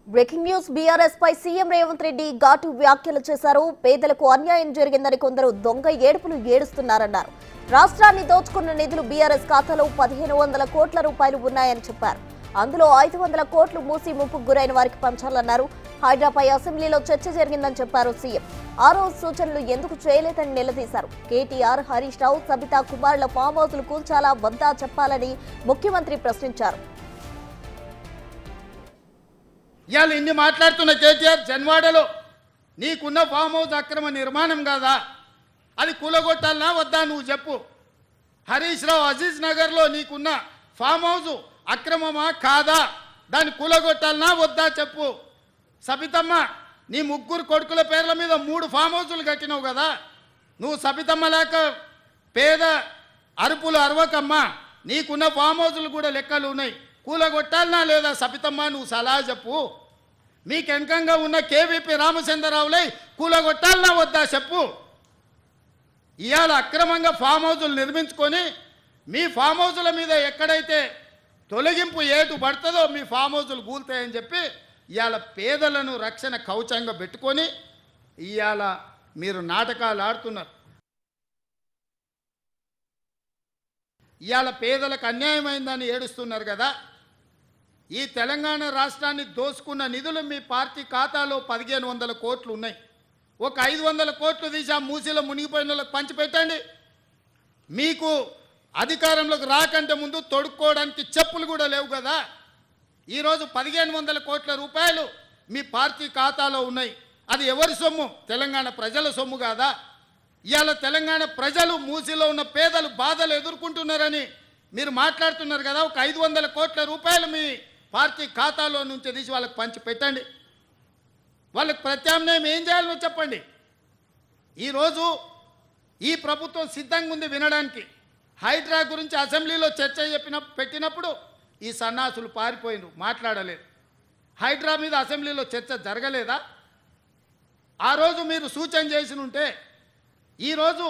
Breaking news BRS పై CM Revanth Reddy ఘాటు వ్యాఖ్యలు చేశారు. పేదలకు అన్యాయం జరిగిందని కొందరు దొంగ ఏడుపులు ఏడుస్తున్నారన్నారు. రాష్ట్రాన్ని దోచుకున్న నిధులు బీఆర్ఎస్ ఖాతాలో 1500 కోట్ల రూపాయలు ఉన్నాయని చెప్పారు. అందులో 500 కోట్లు మూసి ముప్పుకు గురైన వారికి పంచాలన్నారు. హైడ్రాపై అసెంబ్లీలో చర్చ జరిగిందని చెప్పారు సీఎం. ఆ రోజు సూచనలు ఎందుకు చేయలేదని నిలదీశారు. కేటీఆర్, హరీష్ రావు, సబితా కుమార్ల ఫామ్ హౌస్లు కూల్చాలా వద్దా చెప్పాలని ముఖ్యమంత్రి ప్రశ్నించారు. ఇవాళ ఇన్ని మాట్లాడుతున్న కేటీఆర్ జన్వాడలో నీకున్న ఫామ్ హౌస్ అక్రమ నిర్మాణం కాదా, అది కూలగొట్టాలనా వద్దా నువ్వు చెప్పు. హరీష్ రావు అజీజ్ నగర్లో నీకున్న ఫామ్ హౌస్ అక్రమమా కాదా, దాన్ని కూలగొట్టాలనా వద్దా చెప్పు. సబితమ్మ నీ ముగ్గురు కొడుకుల పేర్ల మీద 3 ఫామ్ హౌసులు కట్టినావు కదా, నువ్వు సబితమ్మ లేక పేద అరుపులు అరవకమ్మా, నీకున్న ఫామ్ హౌసులు కూడా లెక్కలు ఉన్నాయి, కూలగొట్టాలనా లేదా సబితమ్మ నువ్వు సలహా చెప్పు. మీకు వెనకంగా ఉన్న కేవీపీ రామచంద్రరావులై కూలగొట్టాలనా వద్దా చెప్పు. ఇవాళ అక్రమంగా ఫామ్ హౌసులు నిర్మించుకొని మీ ఫామ్ హౌసుల మీద ఎక్కడైతే తొలగింపు ఏటు పడుతుందో మీ ఫామ్ హౌసులు కూలుతాయని చెప్పి ఇవాళ పేదలను రక్షణ కవచంగా పెట్టుకొని ఇవాళ మీరు నాటకాలు ఆడుతున్నారు. ఇవాళ పేదలకు అన్యాయమైందని ఏడుస్తున్నారు కదా. ఈ తెలంగాణ రాష్ట్రాన్ని దోసుకున్న నిధులు మీ పార్టీ ఖాతాలో 1500 కోట్లు ఉన్నాయి. ఒక 500 కోట్లు తీసి ఆ మూసీలో మునిగిపోయిన వాళ్ళకి పంచిపెట్టండి. మీకు అధికారంలోకి రాకంటే ముందు తొడుక్కోవడానికి చెప్పులు కూడా లేవు కదా. ఈరోజు 1500 కోట్ల రూపాయలు మీ పార్టీ ఖాతాలో ఉన్నాయి. అది ఎవరి సొమ్ము? తెలంగాణ ప్రజల సొమ్ము కాదా? ఇవాళ తెలంగాణ ప్రజలు మూసీలో ఉన్న పేదలు బాధలు ఎదుర్కొంటున్నారని మీరు మాట్లాడుతున్నారు కదా. ఒక 500 కోట్ల రూపాయలు మీ పార్టీ ఖాతాలో నుంచి తీసి వాళ్ళకి పంచి పెట్టండి. వాళ్ళకి ప్రత్యామ్నాయం ఏం చేయాలో చెప్పండి. ఈరోజు ఈ ప్రభుత్వం సిద్ధంగా ఉంది వినడానికి. హైడ్రా గురించి అసెంబ్లీలో చర్చ పెట్టినప్పుడు ఈ సన్నాసులు పారిపోయినారు, మాట్లాడలేదు. హైడ్రా మీద అసెంబ్లీలో చర్చ జరగలేదా? ఆ రోజు మీరు సూచన చేసి ఉంటే ఈరోజు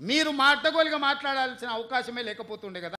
మీరు మా అడ్డగోలుగా మాట్లాడాల్సిన అవకాశమే లేకపోతుండే కదా.